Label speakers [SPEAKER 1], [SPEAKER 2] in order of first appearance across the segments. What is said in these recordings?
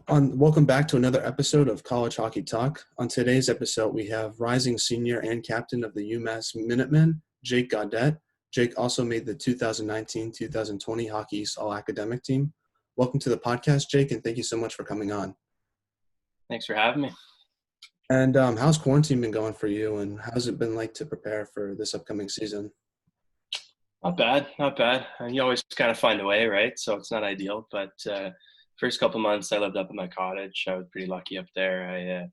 [SPEAKER 1] Welcome back to another episode of College Hockey Talk. On today's episode, we have rising senior and captain of the UMass Minutemen, Jake Gaudet. Jake also made the 2019-2020 Hockey East All-Academic team. Welcome to the podcast, Jake, and thank you so much for coming on.
[SPEAKER 2] Thanks for having me.
[SPEAKER 1] And how's quarantine been going for you, and how's it been like to prepare for this upcoming season?
[SPEAKER 2] Not bad. You always kind of find a way, right? So it's not ideal, but first couple months I lived up in my cottage. I was pretty lucky up there. I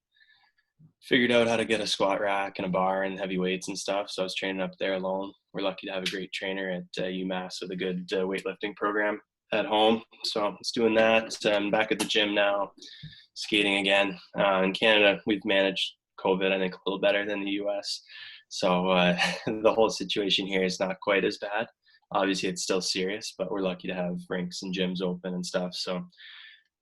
[SPEAKER 2] figured out how to get a squat rack and a bar and heavy weights and stuff. So I was training up there alone. We're lucky to have a great trainer at UMass with a good weightlifting program at home. So I was doing that. I'm back at the gym now, skating again. In Canada, we've managed COVID, I think, a little better than the US. So the whole situation here is not quite as bad. Obviously, it's still serious, but we're lucky to have rinks and gyms open and stuff. So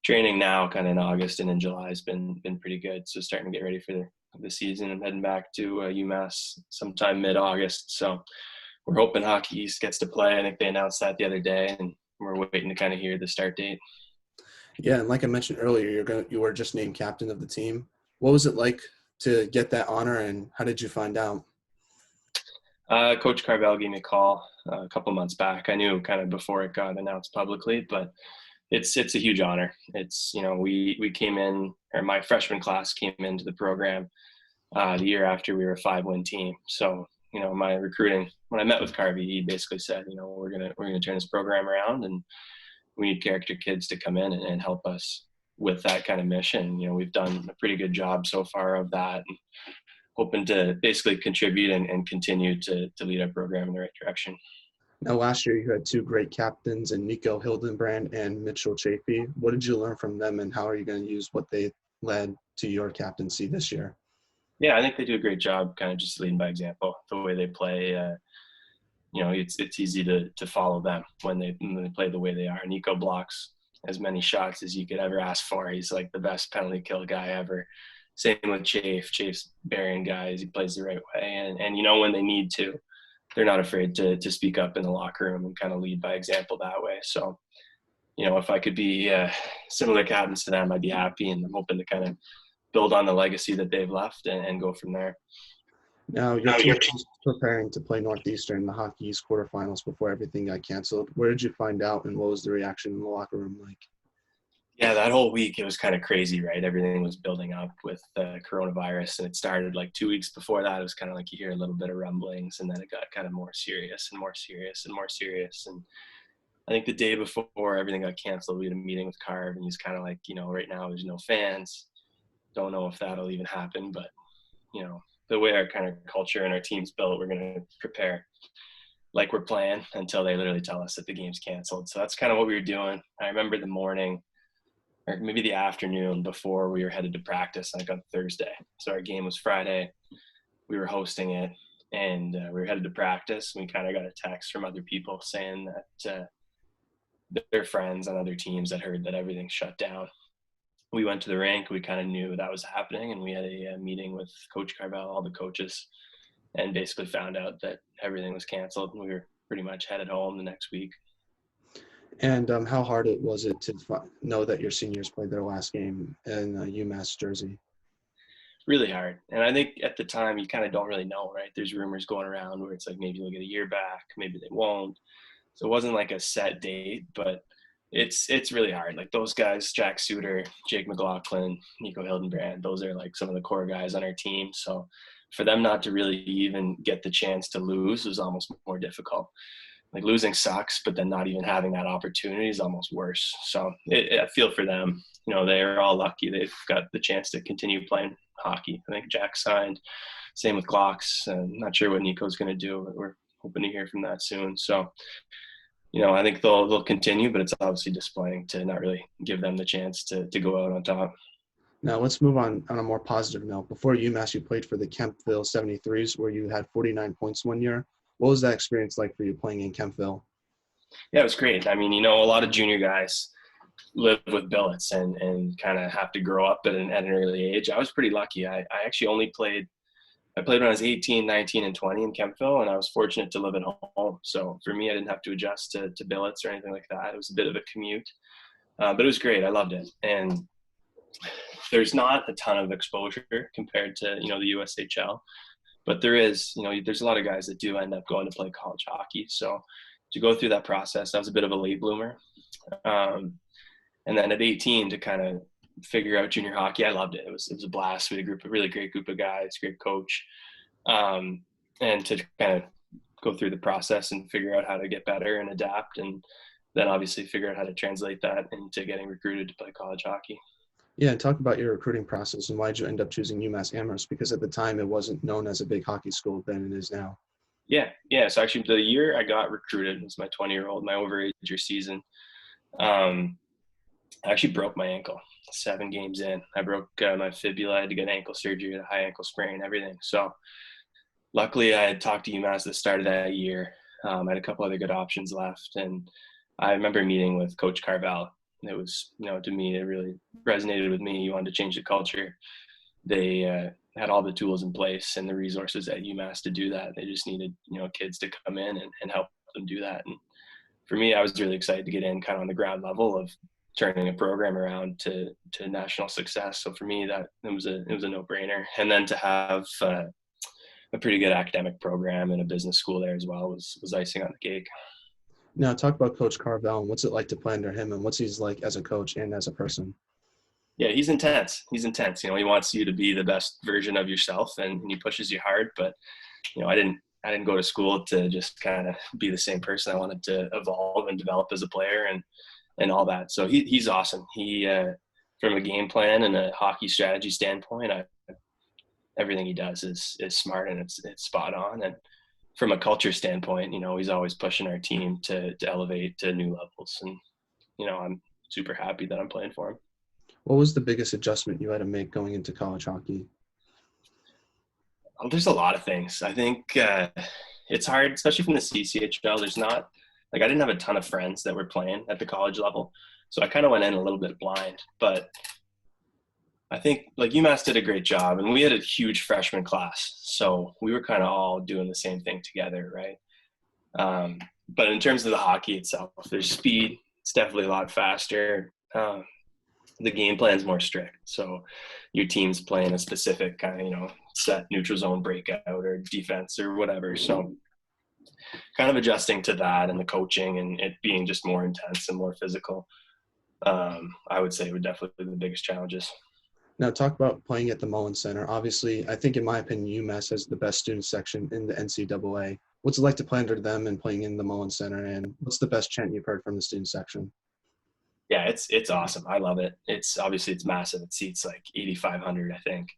[SPEAKER 2] training now kind of in August and in July has been pretty good. So starting to get ready for the season. I'm heading back to UMass sometime mid-August. So we're hoping Hockey East gets to play. I think they announced that the other day, and we're waiting to kind of hear the start date.
[SPEAKER 1] Yeah, and like I mentioned earlier, you were just named captain of the team. What was it like to get that honor, and how did you find out?
[SPEAKER 2] Coach Carvel gave me a call a couple months back. I knew kind of before it got announced publicly, but it's a huge honor. It's, we came in, or my freshman class came into the program the year after we were a 5-win team. So, my recruiting, when I met with Carvey, he basically said, we're gonna turn this program around, and we need character kids to come in and help us with that kind of mission. We've done a pretty good job so far of that, and hoping to basically contribute and continue to lead our program in the right direction.
[SPEAKER 1] Now, last year you had two great captains in Nico Hildenbrand and Mitchell Chafee. What did you learn from them, and how are you going to use what they led to your captaincy this year?
[SPEAKER 2] Yeah, I think they do a great job kind of just leading by example. The way they play, it's easy to follow them when they play the way they are. Nico blocks as many shots as you could ever ask for. He's like the best penalty kill guy ever. Same with Chafe. Chafe's burying guys. He plays the right way. And when they need to, they're not afraid to speak up in the locker room and kind of lead by example that way. So, if I could be similar captains to them, I'd be happy. And I'm hoping to kind of build on the legacy that they've left and go from there.
[SPEAKER 1] Now, your team is preparing to play Northeastern in the Hockey East quarterfinals before everything got canceled. Where did you find out, and what was the reaction in the locker room like?
[SPEAKER 2] Yeah, that whole week, it was kind of crazy, right? Everything was building up with coronavirus, and it started like 2 weeks before that. It was kind of like you hear a little bit of rumblings, and then it got kind of more serious and more serious and more serious. And I think the day before everything got canceled, we had a meeting with Carv, and he's kind of like, right now there's no fans. Don't know if that'll even happen, but, the way our kind of culture and our team's built, we're going to prepare like we're playing until they literally tell us that the game's canceled. So that's kind of what we were doing. I remember the morning, or maybe the afternoon before we were headed to practice, like on Thursday. So our game was Friday. We were hosting it, and we were headed to practice. We kind of got a text from other people saying that their friends on other teams had heard that everything shut down. We went to the rink. We kind of knew that was happening, and we had a meeting with Coach Carvel, all the coaches, and basically found out that everything was canceled. And we were pretty much headed home the next week.
[SPEAKER 1] And how hard was it to know that your seniors played their last game in UMass jersey?
[SPEAKER 2] Really hard. And I think at the time you kind of don't really know, right? There's rumors going around where it's like maybe they'll get a year back, maybe they won't. So it wasn't like a set date, but it's really hard. Like those guys, Jack Suter, Jake McLaughlin, Nico Hildenbrand, those are like some of the core guys on our team. So for them not to really even get the chance to lose was almost more difficult. Like losing sucks, but then not even having that opportunity is almost worse. So I feel for them. They're all lucky. They've got the chance to continue playing hockey. I think Jack signed. Same with Glocks. Not sure what Nico's going to do, but we're hoping to hear from that soon. So, I think they'll continue, but it's obviously disappointing to not really give them the chance to go out on top.
[SPEAKER 1] Now let's move on a more positive note. Before UMass, you played for the Kempville 73s, where you had 49 points one year. What was that experience like for you playing in Kempville?
[SPEAKER 2] Yeah, it was great. I mean, a lot of junior guys live with billets and kind of have to grow up at an early age. I was pretty lucky. I actually only played when I was 18, 19, and 20 in Kempville, and I was fortunate to live at home. So for me, I didn't have to adjust to billets or anything like that. It was a bit of a commute. But it was great. I loved it. And there's not a ton of exposure compared to, the USHL, but there is, there's a lot of guys that do end up going to play college hockey. So to go through that process, I was a bit of a late bloomer. Um, and then at 18 to kind of figure out junior hockey, I loved it. It was a blast. We had a really great group of guys, great coach. And to kind of go through the process and figure out how to get better and adapt, and then obviously figure out how to translate that into getting recruited to play college hockey.
[SPEAKER 1] Yeah, and talk about your recruiting process and why did you end up choosing UMass Amherst? Because at the time it wasn't known as a big hockey school than it is now.
[SPEAKER 2] Yeah. So actually, the year I got recruited was my 20-year-old, my overager season. I actually broke my ankle 7 games in. I broke my fibula. I had to get ankle surgery, a high ankle sprain, everything. So luckily, I had talked to UMass at the start of that year. I had a couple other good options left, and I remember meeting with Coach Carvel. It was, to me, it really resonated with me. He wanted to change the culture. They had all the tools in place and the resources at UMass to do that. They just needed, kids to come in and help them do that. And for me, I was really excited to get in kind of on the ground level of turning a program around to national success. So for me, that it was a no-brainer. And then to have a pretty good academic program and a business school there as well was icing on the cake.
[SPEAKER 1] Now, talk about Coach Carvel and what's it like to play under him and what's he's like as a coach and as a person.
[SPEAKER 2] Yeah, he's intense. He's intense. He wants you to be the best version of yourself, and he pushes you hard. But I didn't go to school to just kind of be the same person. I wanted to evolve and develop as a player and all that. So he's awesome. He from a game plan and a hockey strategy standpoint, everything he does is smart and it's spot on. And from a culture standpoint, he's always pushing our team to elevate to new levels. And I'm super happy that I'm playing for him.
[SPEAKER 1] What was the biggest adjustment you had to make going into college hockey?
[SPEAKER 2] Oh, there's a lot of things. I think it's hard, especially from the CCHL. There's not I didn't have a ton of friends that were playing at the college level, so I kind of went in a little bit blind. But I think UMass did a great job, and we had a huge freshman class, so we were kind of all doing the same thing together, right? But in terms of the hockey itself, there's speed. It's definitely a lot faster. The game plan's more strict, so your team's playing a specific kind of set neutral zone breakout or defense or whatever. So kind of adjusting to that and the coaching and it being just more intense and more physical, I would say were definitely the biggest challenges.
[SPEAKER 1] Now, talk about playing at the Mullen Center. Obviously, I think in my opinion, UMass has the best student section in the NCAA. What's it like to play under them and playing in the Mullen Center? And what's the best chant you've heard from the student section?
[SPEAKER 2] Yeah, it's awesome. I love it. It's massive. It seats 8,500, I think.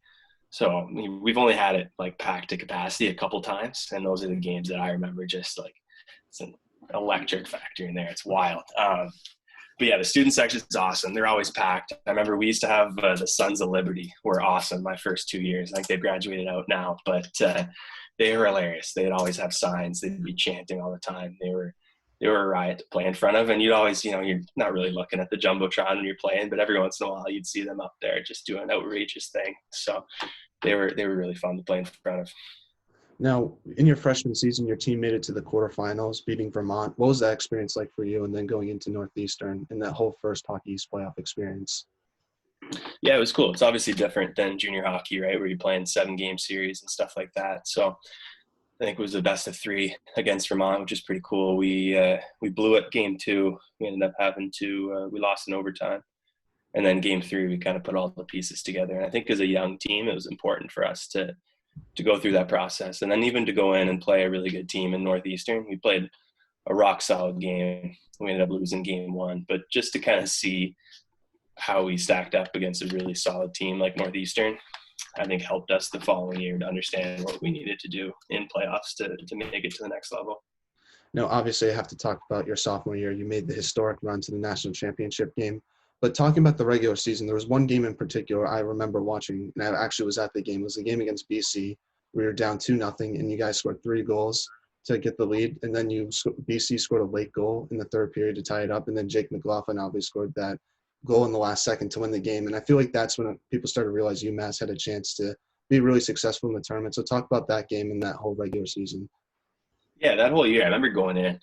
[SPEAKER 2] So we've only had it packed to capacity a couple times, and those are the games that I remember. Just it's an electric factor in there. It's wild. But yeah, the student section is awesome. They're always packed. I remember we used to have the Sons of Liberty were awesome my first 2 years. I think they've graduated out now, but they were hilarious. They'd always have signs. They'd be chanting all the time. They were a riot to play in front of, and you'd always, you're not really looking at the Jumbotron when you're playing, but every once in a while you'd see them up there just doing an outrageous thing. So they were really fun to play in front of.
[SPEAKER 1] Now, in your freshman season, your team made it to the quarterfinals, beating Vermont. What was that experience like for you? And then going into Northeastern and that whole first Hockey East playoff experience?
[SPEAKER 2] Yeah, it was cool. It's obviously different than junior hockey, right, where you're playing 7-game series and stuff like that. So I think it was the best of 3 against Vermont, which is pretty cool. We blew it game 2. We ended up having to we lost in overtime, and then game 3 we kind of put all the pieces together. And I think as a young team, it was important for us to go through that process, and then even to go in and play a really good team in Northeastern. We played a rock solid game. We ended up losing game 1, but just to kind of see how we stacked up against a really solid team like Northeastern, I think helped us the following year to understand what we needed to do in playoffs to make it to the next level.
[SPEAKER 1] Now, obviously, I have to talk about your sophomore year. You made the historic run to the national championship game. But talking about the regular season, there was one game in particular I remember watching, and I actually was at the game. It was the game against BC. We were down 2-0, and you guys scored 3 goals to get the lead. And then BC scored a late goal in the third period to tie it up. And then Jake McLaughlin obviously scored that goal in the last second to win the game. And I feel like that's when people started to realize UMass had a chance to be really successful in the tournament. So talk about that game and that whole regular season.
[SPEAKER 2] Yeah, that whole year, I remember going in,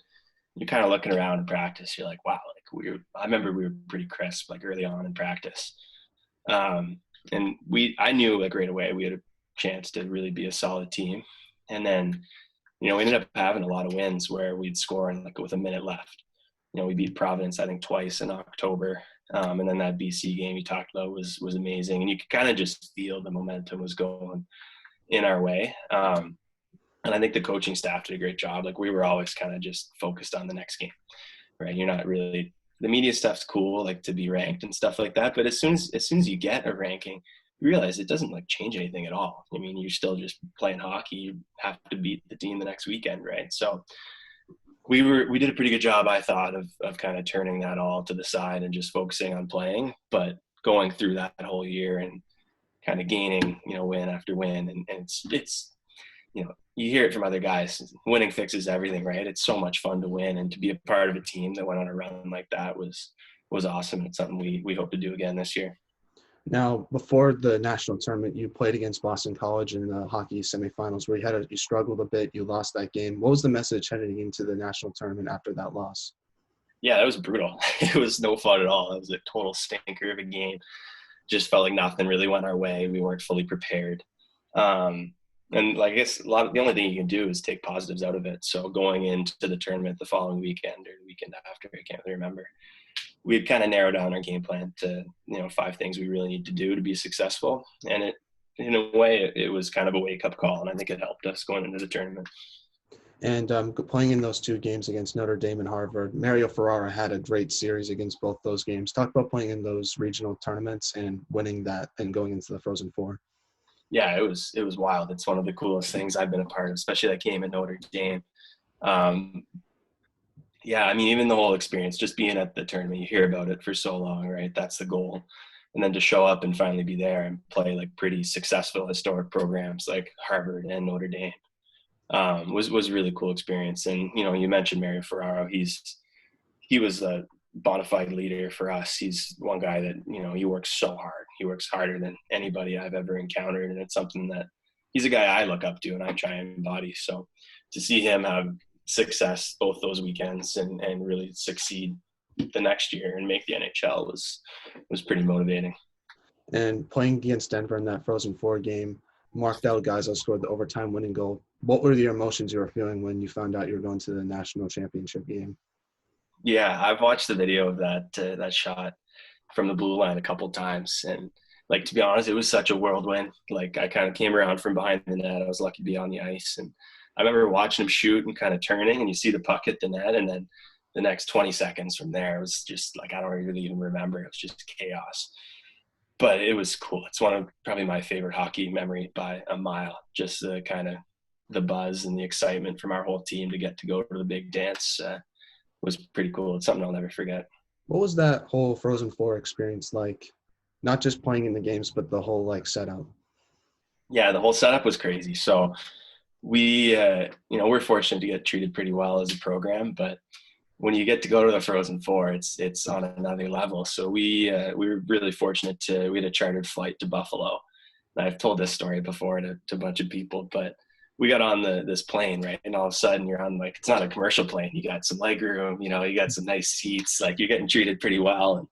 [SPEAKER 2] you're kind of looking around in practice. You're like, wow, I remember we were pretty crisp like early on in practice. And I knew like right away we had a chance to really be a solid team. And then, we ended up having a lot of wins where we'd score in like with a minute left. We beat Providence, I think, twice in October. And then that BC game you talked about was amazing. And you could kind of just feel the momentum was going in our way. And I think the coaching staff did a great job. Like we were always kind of just focused on the next game, right? You're not really, the media stuff's cool, like to be ranked and stuff like that. But as soon as you get a ranking, you realize it doesn't like change anything at all. I mean, you're still just playing hockey. You have to beat the team the next weekend, right? So we did a pretty good job, I thought, of kind of turning that all to the side and just focusing on playing. But going through that whole year and kind of gaining, win after win, and it's you hear it from other guys, winning fixes everything, right? It's so much fun to win, and to be a part of a team that went on a run like that was awesome. It's something we hope to do again this year.
[SPEAKER 1] Now, before the national tournament, you played against Boston College in the hockey semifinals where you struggled a bit. You lost that game. What was the message heading into the national tournament after that loss?
[SPEAKER 2] Yeah, that was brutal. It was no fun at all. It was a total stinker of a game. Just felt like nothing really went our way. We weren't fully prepared. And I guess the only thing you can do is take positives out of it. So going into the tournament the following weekend or the weekend after, I can't really remember, we'd kind of narrowed down our game plan to, 5 things we really need to do to be successful. And it, in a way, it was kind of a wake-up call, and I think it helped us going into the tournament.
[SPEAKER 1] And playing in those 2 games against Notre Dame and Harvard, Mario Ferrara had a great series against both those games. Talk about playing in those regional tournaments and winning that and going into the Frozen Four.
[SPEAKER 2] Yeah, it was wild. It's one of the coolest things I've been a part of, especially that game at Notre Dame. Yeah, I mean, even the whole experience, just being at the tournament, you hear about it for so long, right? That's the goal. And then to show up and finally be there and play like pretty successful historic programs like Harvard and Notre Dame was a really cool experience. And, you mentioned Mario Ferraro. He was a bona fide leader for us. He's one guy that, he works so hard. He works harder than anybody I've ever encountered. And it's something that he's a guy I look up to and I try and embody. So to see him have success both those weekends and really succeed the next year and make the NHL was pretty motivating.
[SPEAKER 1] And playing against Denver in that Frozen Four game, Mark Delgado scored the overtime winning goal. What were the emotions you were feeling when you found out you were going to the national championship game?
[SPEAKER 2] Yeah, I've watched the video of that shot from the blue line a couple times, and like, to be honest, it was such a whirlwind. Like, I kind of came around from behind the net. I was lucky to be on the ice, and I remember watching him shoot and kind of turning, and you see the puck hit the net, and then the next 20 seconds from there, it was just like, I don't really even remember. It was just chaos. But it was cool. It's one of probably my favorite hockey memory by a mile. Just the kind of the buzz and the excitement from our whole team to get to go to the big dance was pretty cool. It's something I'll never forget.
[SPEAKER 1] What was that whole Frozen Four experience like? Not just playing in the games, but the whole setup.
[SPEAKER 2] Yeah, the whole setup was crazy. So we, we're fortunate to get treated pretty well as a program, but when you get to go to the Frozen Four, it's on another level. So we were really fortunate we had a chartered flight to Buffalo. And I've told this story before to a bunch of people, but we got on this plane, right? And all of a sudden you're on, it's not a commercial plane. You got some leg room, you got some nice seats, like you're getting treated pretty well. And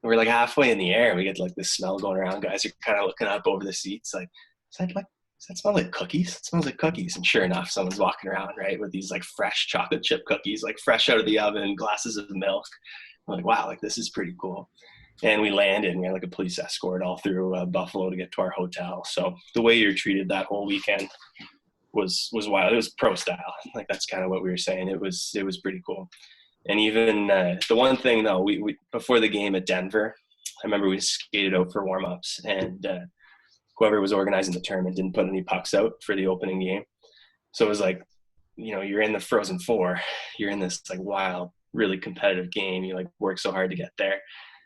[SPEAKER 2] we're like halfway in the air and we get this smell going around. Guys are kind of looking up over the seats. Like, does that smell like cookies? It smells like cookies. And sure enough, someone's walking around, right, with these fresh chocolate chip cookies, fresh out of the oven, glasses of milk. I'm like, wow, this is pretty cool. And we landed and we had a police escort all through Buffalo to get to our hotel. So the way you're treated that whole weekend was wild. It was pro style. That's kind of what we were saying. It was pretty cool. And even the one thing though, we before the game at Denver, I remember we skated out for warm-ups, and whoever was organizing the tournament didn't put any pucks out for the opening game. So it was you're in the Frozen Four, you're in this wild, really competitive game. You work so hard to get there,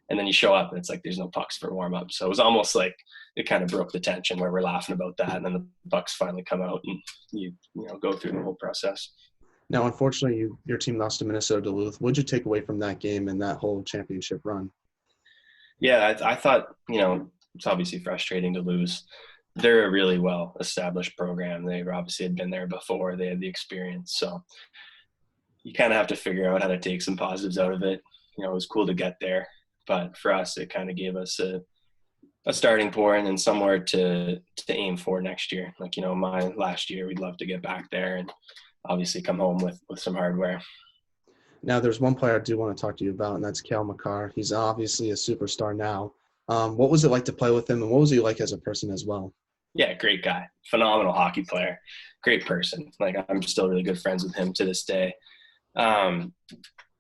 [SPEAKER 2] and then you show up and it's there's no pucks for warm-up. So it was almost it kind of broke the tension where we're laughing about that, and then the pucks finally come out and you go through the whole process.
[SPEAKER 1] Now, unfortunately, your team lost to Minnesota Duluth. What did you take away from that game and that whole championship run?
[SPEAKER 2] Yeah, I thought, it's obviously frustrating to lose. They're a really well-established program. They obviously had been there before. They had the experience. So you kind of have to figure out how to take some positives out of it. it was cool to get there. But for us, it kind of gave us a starting point and somewhere to aim for next year. Like, my last year, we'd love to get back there and obviously come home with some hardware.
[SPEAKER 1] Now, there's one player I do want to talk to you about, and that's Cale Makar. He's obviously a superstar now. What was it like to play with him, and what was he like as a person as well?
[SPEAKER 2] Yeah, great guy, phenomenal hockey player, great person. Like, I'm still really good friends with him to this day. Um,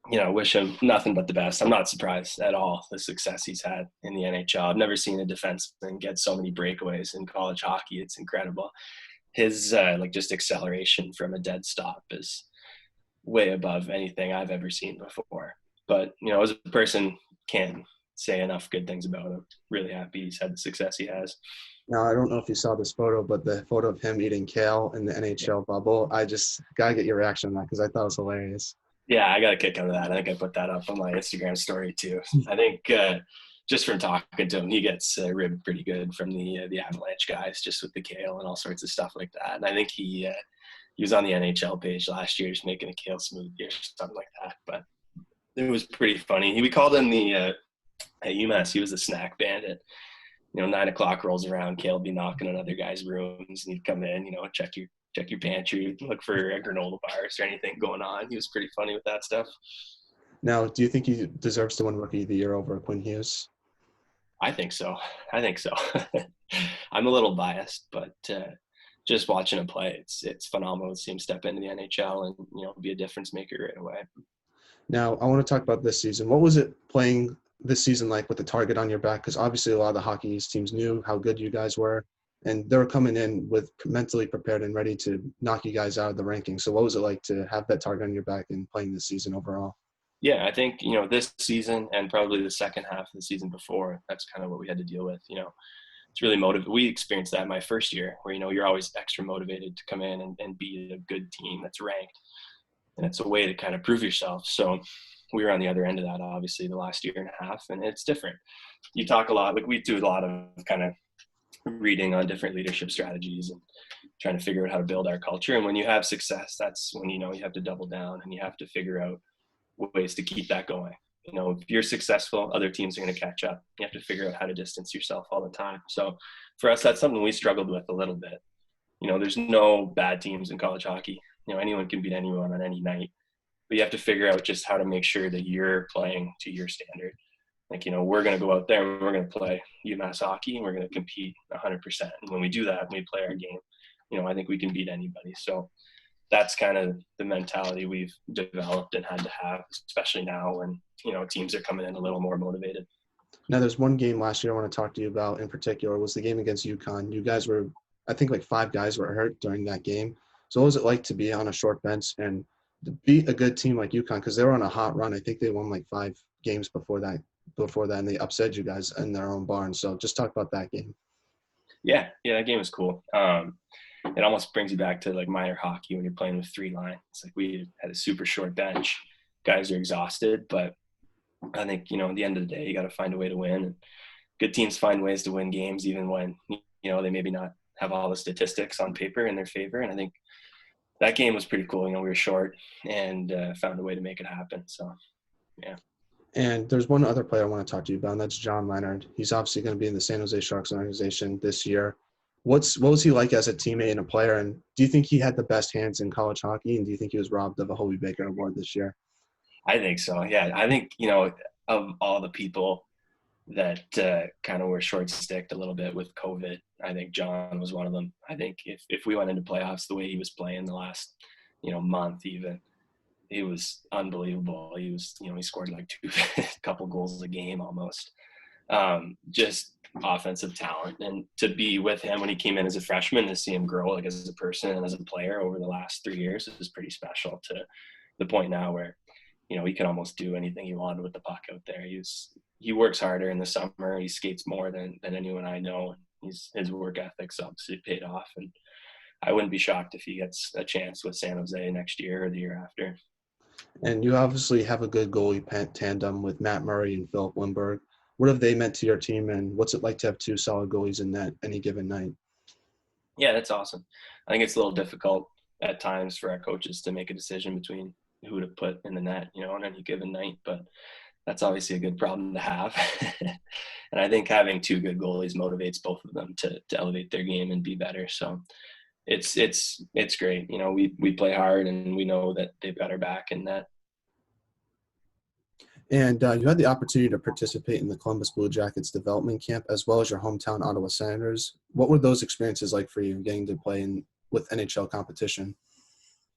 [SPEAKER 2] wish him nothing but the best. I'm not surprised at all the success he's had in the NHL. I've never seen a defenseman get so many breakaways in college hockey. It's incredible. His just acceleration from a dead stop is way above anything I've ever seen before. But as a person, can't say enough good things about him. Really happy he's had the success he has.
[SPEAKER 1] Now, I don't know if you saw this photo, but the photo of him eating kale in the NHL bubble, I just got to get your reaction on that because I thought it was hilarious.
[SPEAKER 2] Yeah, I got a kick out of that. I think I put that up on my Instagram story too. I think just from talking to him, he gets ribbed pretty good from the Avalanche guys, just with the kale and all sorts of stuff like that. And I think he was on the NHL page last year, just making a kale smoothie or something like that. But it was pretty funny. We called him at UMass. He was a snack bandit. 9 o'clock rolls around, Kale would be knocking on other guys' rooms, and he'd come in, check your pantry, look for a granola bars or anything going on. He was pretty funny with that stuff.
[SPEAKER 1] Now, do you think he deserves to win Rookie of the Year over Quinn Hughes?
[SPEAKER 2] I think so. I'm a little biased, but just watching him play, it's phenomenal to see him step into the NHL and be a difference maker right away.
[SPEAKER 1] Now, I want to talk about this season. What was it playing this season like with the target on your back? Because obviously a lot of the hockey East teams knew how good you guys were, and they were coming in with mentally prepared and ready to knock you guys out of the rankings. So what was it like to have that target on your back and playing this season overall?
[SPEAKER 2] Yeah, I think, this season and probably the second half of the season before, that's kind of what we had to deal with. It's really motivated. We experienced that in my first year where, you're always extra motivated to come in and be a good team that's ranked. And it's a way to kind of prove yourself. So we were on the other end of that, obviously, the last year and a half, and it's different. You talk a lot, like we do a lot of kind of reading on different leadership strategies and trying to figure out how to build our culture. And when you have success, that's when, you have to double down and you have to figure out ways to keep that going. If you're successful, other teams are going to catch up. You have to figure out how to distance yourself all the time. So for us, that's something we struggled with a little bit. There's no bad teams in college hockey. Anyone can beat anyone on any night, but you have to figure out just how to make sure that you're playing to your standard. Like, we're going to go out there and we're going to play UMass hockey and we're going to compete 100%. And when we do that, when we play our game, I think we can beat anybody. So that's kind of the mentality we've developed and had to have, especially now when, teams are coming in a little more motivated.
[SPEAKER 1] Now, there's one game last year I want to talk to you about in particular was the game against UConn. You guys were, I think, like 5 guys were hurt during that game. So what was it like to be on a short bench and to beat a good team like UConn? Because they were on a hot run. I think they won like 5 games before that, and they upset you guys in their own barn. So just talk about that game.
[SPEAKER 2] Yeah, that game was cool. It almost brings you back to like minor hockey when you're playing with 3 lines. Like we had a super short bench. Guys are exhausted, but I think, at the end of the day, you got to find a way to win. And good teams find ways to win games, even when, they maybe not have all the statistics on paper in their favor. And I think that game was pretty cool. We were short and found a way to make it happen. So, yeah.
[SPEAKER 1] And there's one other player I want to talk to you about, and that's John Leonard. He's obviously going to be in the San Jose Sharks organization this year. What was he like as a teammate and a player? And do you think he had the best hands in college hockey? And do you think he was robbed of a Hobie Baker Award this year?
[SPEAKER 2] I think so. Yeah. I think, of all the people that kind of were short-sticked a little bit with COVID, I think John was one of them. I think if we went into playoffs the way he was playing the last, month even, it was unbelievable. He was, he scored like couple goals a game almost. Just offensive talent, and to be with him when he came in as a freshman, to see him grow like as a person and as a player over the last 3 years is pretty special, to the point now where, he can almost do anything he wanted with the puck out there. He works harder in the summer. He skates more than anyone I know. His work ethic's obviously paid off, and I wouldn't be shocked if he gets a chance with San Jose next year or the year after.
[SPEAKER 1] And you obviously have a good goalie tandem with Matt Murray and Philip Lindbergh. What have they meant to your team, and what's it like to have 2 solid goalies in net any given night?
[SPEAKER 2] Yeah, that's awesome. I think it's a little difficult at times for our coaches to make a decision between who to put in the net, on any given night. But that's obviously a good problem to have. And I think having two good goalies motivates both of them to elevate their game and be better. So it's great. You know, we play hard and we know that they've got our back in that.
[SPEAKER 1] And you had the opportunity to participate in the Columbus Blue Jackets development camp as well as your hometown Ottawa Senators. What were those experiences like for you, getting to play with NHL competition?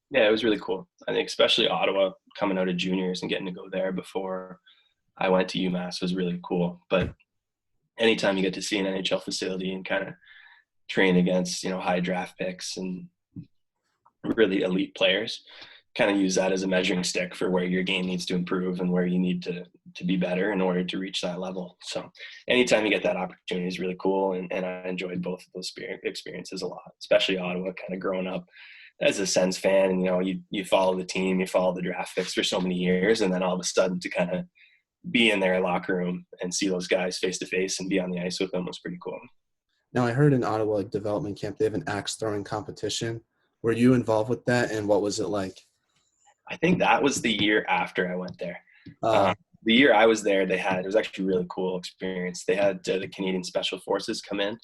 [SPEAKER 2] Yeah, it was really cool. I think especially Ottawa coming out of juniors and getting to go there before I went to UMass was really cool. But anytime you get to see an NHL facility and kind of train against, you know, high draft picks and really elite players, kind of use that as a measuring stick for where your game needs to improve and where you need to be better in order to reach that level. So anytime you get that opportunity is really cool. And I enjoyed both of those experiences a lot, especially Ottawa, kind of growing up as a Sens fan. And, you know, you follow the team, you follow the draft picks for so many years. And then all of a sudden to kind of be in their locker room and see those guys face to face and be on the ice with them was pretty cool.
[SPEAKER 1] Now, I heard in Ottawa development camp they have an axe throwing competition. Were you involved with that, and what was it like?
[SPEAKER 2] I think that was the year after I went there.
[SPEAKER 1] Uh,
[SPEAKER 2] The year I was there, it was actually a really cool experience. They had the Canadian Special Forces come in.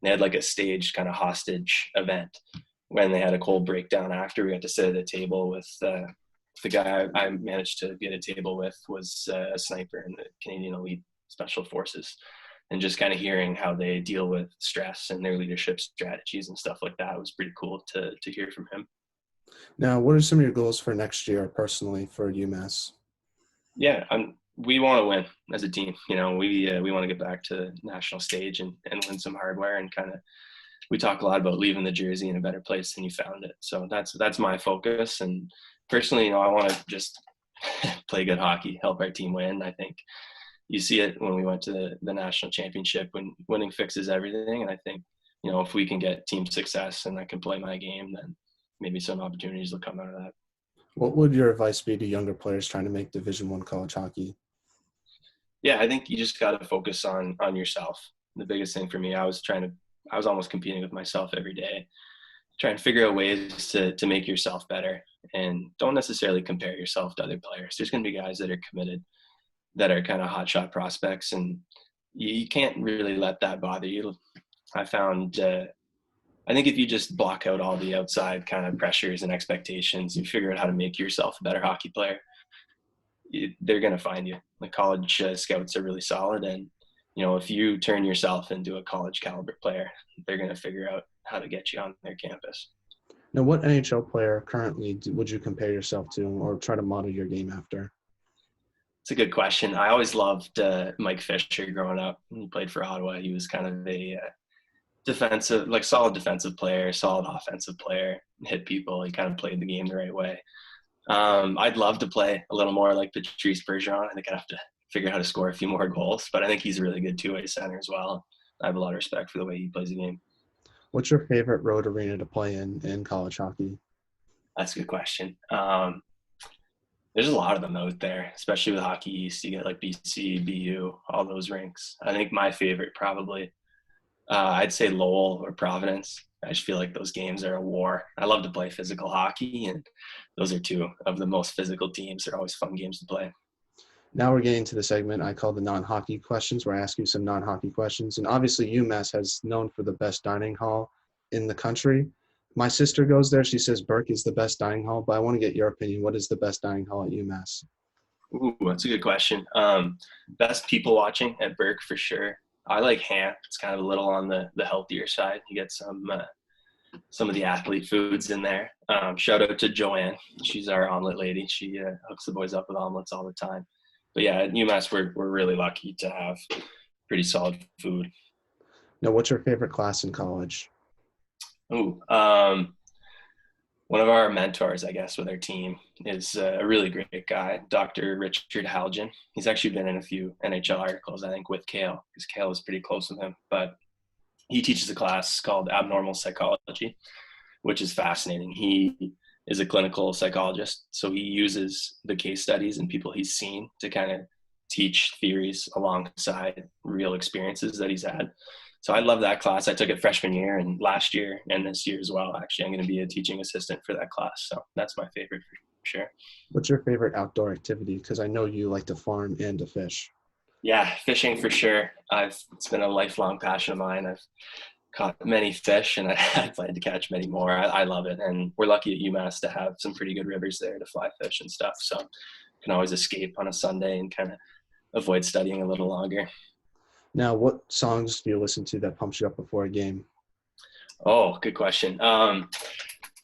[SPEAKER 2] They had like a staged kind of hostage event when they had a cold breakdown after. We got to sit at a table with the guy I managed to get a table with was a sniper in the Canadian Elite Special Forces. And just kind of hearing how they deal with stress and their leadership strategies and stuff like that was pretty cool to hear from him.
[SPEAKER 1] Now, what are some of your goals for next year personally for UMass?
[SPEAKER 2] Yeah, we want to win as a team. You know, we want to get back to the national stage and win some hardware and kind of. We talk a lot about leaving the jersey in a better place than you found it. So that's my focus. And personally, you know, I want to just play good hockey, help our team win. I think you see it when we went to the national championship when winning fixes everything. And I think, you know, if we can get team success and I can play my game, then maybe some opportunities will come out of that.
[SPEAKER 1] What would your advice be to younger players trying to make Division I college hockey?
[SPEAKER 2] Yeah, I think you just got to focus on yourself. The biggest thing for me, I was almost competing with myself every day, trying to figure out ways to make yourself better, and don't necessarily compare yourself to other players. There's going to be guys that are committed, that are kind of hotshot prospects, and you can't really let that bother you. I found, I think if you just block out all the outside kind of pressures and expectations, you figure out how to make yourself a better hockey player, they're going to find you. The college scouts are really solid. And, you know, if you turn yourself into a college caliber player, they're going to figure out how to get you on their campus.
[SPEAKER 1] Now, what NHL player currently would you compare yourself to or try to model your game after?
[SPEAKER 2] It's a good question. I always loved Mike Fisher growing up. He played for Ottawa. He was kind of a defensive, like solid defensive player, solid offensive player, hit people. He kind of played the game the right way. I'd love to play a little more like Patrice Bergeron. I think I'd have to figure out how to score a few more goals, but I think he's a really good two-way center as well. I have a lot of respect for the way he plays the game.
[SPEAKER 1] What's your favorite road arena to play in college hockey?
[SPEAKER 2] That's a good question. There's a lot of them out there, especially with Hockey East. You get like BC, BU, all those rinks. I think my favorite probably, I'd say Lowell or Providence. I just feel like those games are a war. I love to play physical hockey, and those are two of the most physical teams. They're always fun games to play.
[SPEAKER 1] Now we're getting to the segment I call the non-hockey questions, where I ask you some non-hockey questions. And obviously UMass has known for the best dining hall in the country. My sister goes there. She says Burke is the best dining hall, but I want to get your opinion. What is the best dining hall at UMass?
[SPEAKER 2] Ooh, that's a good question. Best people watching at Burke for sure. I like Hamp. It's kind of a little on the healthier side. You get some of the athlete foods in there. Shout out to Joanne. She's our omelet lady. She hooks the boys up with omelets all the time. But yeah, at UMass, we're really lucky to have pretty solid food.
[SPEAKER 1] Now, what's your favorite class in college?
[SPEAKER 2] Ooh, one of our mentors, I guess, with our team is a really great guy, Dr. Richard Haljan. He's actually been in a few NHL articles, I think, with Kale, because Kale is pretty close with him. But he teaches a class called Abnormal Psychology, which is fascinating. He is a clinical psychologist, so he uses the case studies and people he's seen to kind of teach theories alongside real experiences that he's had. So I love that class. I took it freshman year and last year and this year as well. Actually, I'm going to be a teaching assistant for that class. So that's my favorite. sure.
[SPEAKER 1] What's your favorite outdoor activity? Because I know you like to farm and to fish.
[SPEAKER 2] Yeah, fishing for sure. It's been a lifelong passion of mine. I've caught many fish, and I plan to catch many more. I love it, and we're lucky at UMass to have some pretty good rivers there to fly fish and stuff. So can always escape on a Sunday and kind of avoid studying a little longer.
[SPEAKER 1] Now, what songs do you listen to that pumps you up before a game?
[SPEAKER 2] Oh, good question. I'm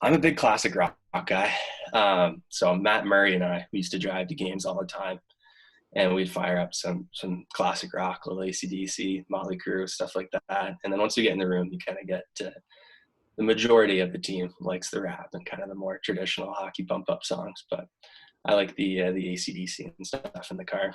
[SPEAKER 2] a big classic rock guy. So Matt Murray and I, we used to drive to games all the time, and we'd fire up some classic rock, little AC/DC, Motley Crue, stuff like that. And then once you get in the room, you kind of get to the majority of the team likes the rap and kind of the more traditional hockey bump up songs. But I like the AC/DC and stuff in the car.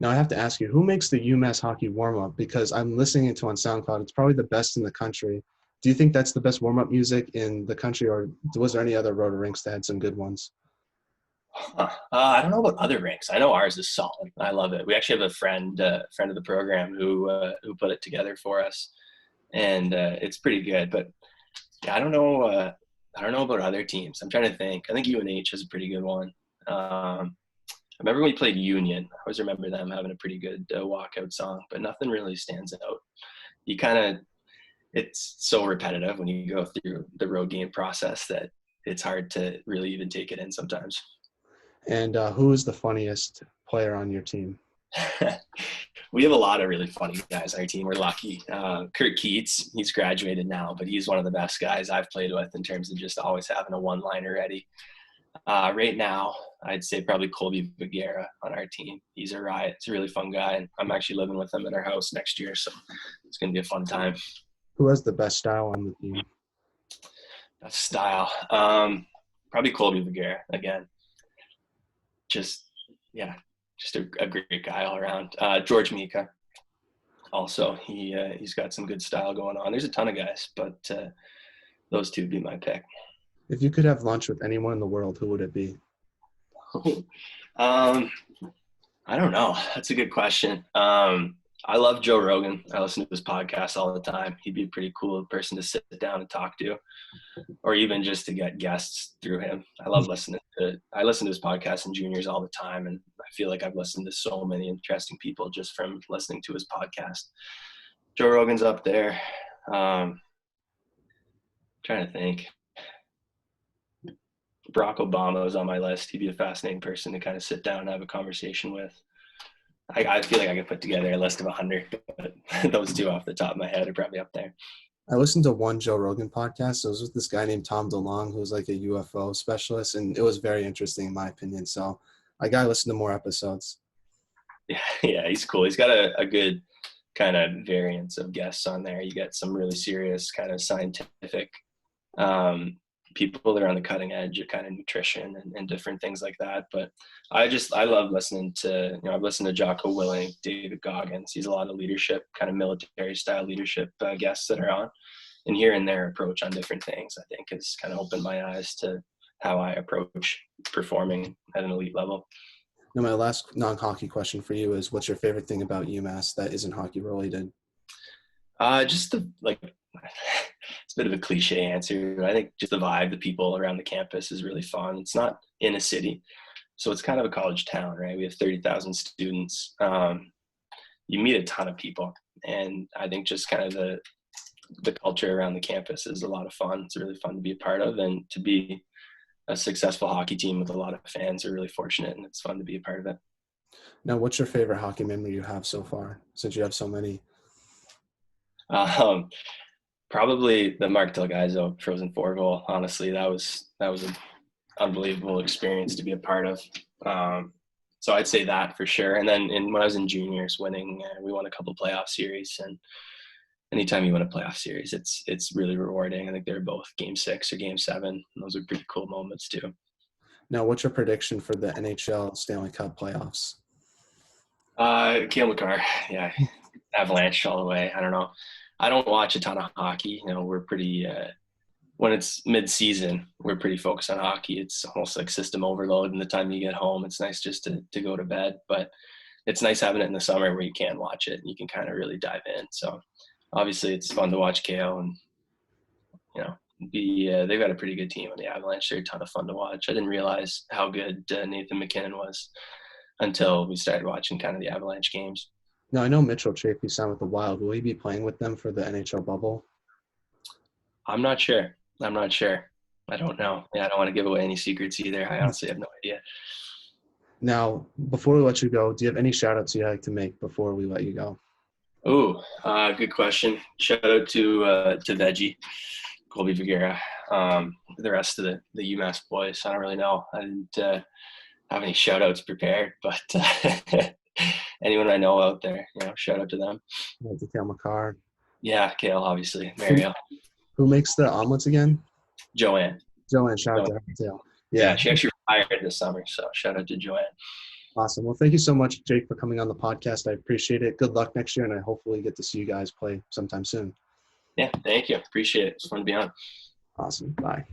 [SPEAKER 1] Now, I have to ask you, who makes the UMass hockey warm-up? Because I'm listening to on SoundCloud. It's probably the best in the country. Do you think that's the best warm-up music in the country, or was there any other road rinks that had some good ones?
[SPEAKER 2] I don't know about other rinks. I know ours is solid. I love it. We actually have a friend of the program who put it together for us, and it's pretty good. But yeah, I don't know. I don't know about other teams. I'm trying to think. I think UNH has a pretty good one. I remember when we played Union. I always remember them having a pretty good walkout song, but nothing really stands out. You kind of, it's so repetitive when you go through the road game process that it's hard to really even take it in sometimes.
[SPEAKER 1] And who is the funniest player on your team?
[SPEAKER 2] We have a lot of really funny guys on our team. We're lucky. Kurt Keats, he's graduated now, but he's one of the best guys I've played with in terms of just always having a one-liner ready. Right now, I'd say probably Colby Bagheera on our team. He's a riot. He's a really fun guy, and I'm actually living with him at our house next year, so it's going to be a fun time.
[SPEAKER 1] Who has the best style on the team?
[SPEAKER 2] That's style. Probably Colby Bagheera again. Just a great guy all around. George Mika, also he's got some good style going on. There's a ton of guys, but those two would be my pick.
[SPEAKER 1] If you could have lunch with anyone in the world, who would it be?
[SPEAKER 2] I don't know. That's a good question. I love Joe Rogan. I listen to his podcast all the time. He'd be a pretty cool person to sit down and talk to, or even just to get guests through him. I listen to his podcast in juniors all the time, and I feel like I've listened to so many interesting people just from listening to his podcast. Joe Rogan's up there. Trying to think. Barack Obama is on my list. He'd be a fascinating person to kind of sit down and have a conversation with. I feel like I could put together a list of 100, but those two off the top of my head are probably up there.
[SPEAKER 1] I listened to one Joe Rogan podcast. It was with this guy named Tom DeLonge, who's like a UFO specialist, and it was very interesting in my opinion. So I got to listen to more episodes.
[SPEAKER 2] Yeah, he's cool. He's got a good kind of variance of guests on there. You get some really serious kind of scientific people that are on the cutting edge of kind of nutrition and different things like that. But I love listening to, I've listened to Jocko Willing, David Goggins. He's a lot of leadership, kind of military style leadership guests that are on, and hearing their approach on different things, I think has kind of opened my eyes to how I approach performing at an elite level.
[SPEAKER 1] Now, my last non-hockey question for you is, what's your favorite thing about UMass that isn't hockey related?
[SPEAKER 2] Just it's a bit of a cliche answer. I think just the vibe, the people around the campus is really fun. It's not in a city, so it's kind of a college town, right? We have 30,000 students. You meet a ton of people, and I think just kind of the culture around the campus is a lot of fun. It's really fun to be a part of, and to be a successful hockey team with a lot of fans are really fortunate, and it's fun to be a part of it.
[SPEAKER 1] Now, what's your favorite hockey memory you have so far, since you have so many?
[SPEAKER 2] Probably the Mark Delgaizo Frozen Four goal. Honestly, that was an unbelievable experience to be a part of. So I'd say that for sure. And then when I was in juniors, we won a couple playoff series, and anytime you win a playoff series, it's really rewarding. I think they were both Game 6 or Game 7. Those are pretty cool moments too.
[SPEAKER 1] Now, what's your prediction for the NHL Stanley Cup playoffs?
[SPEAKER 2] Cale Makar, yeah, Avalanche all the way. I don't know. I don't watch a ton of hockey. We're pretty when it's mid-season, we're pretty focused on hockey. It's almost like system overload, and the time you get home, it's nice just to go to bed. But it's nice having it in the summer where you can watch it and you can kind of really dive in. So obviously it's fun to watch Cale, and they've got a pretty good team on the Avalanche. They're a ton of fun to watch. I didn't realize how good Nathan McKinnon was until we started watching kind of the Avalanche games.
[SPEAKER 1] Now, I know Mitchell Chafee signed with the Wild. Will he be playing with them for the NHL bubble?
[SPEAKER 2] I'm not sure. I don't know. Yeah, I don't want to give away any secrets either. I honestly have no idea.
[SPEAKER 1] Now, before we let you go, do you have any shout-outs you'd like to make before we let you go?
[SPEAKER 2] Oh, good question. Shout out to Veggie, Colby Vigera, the rest of the UMass boys. I don't really know. I didn't have any shout outs prepared, but anyone I know out there, shout out to them.
[SPEAKER 1] To Kale McCarr.
[SPEAKER 2] Yeah, Kale, obviously. Mario.
[SPEAKER 1] Who makes the omelets again?
[SPEAKER 2] Joanne.
[SPEAKER 1] Joanne, shout out to her too.
[SPEAKER 2] Yeah, she actually retired this summer, so shout out to Joanne.
[SPEAKER 1] Awesome. Well, thank you so much, Jake, for coming on the podcast. I appreciate it. Good luck next year, and I hopefully get to see you guys play sometime soon.
[SPEAKER 2] Yeah, thank you. Appreciate it. It's fun to be on.
[SPEAKER 1] Awesome. Bye.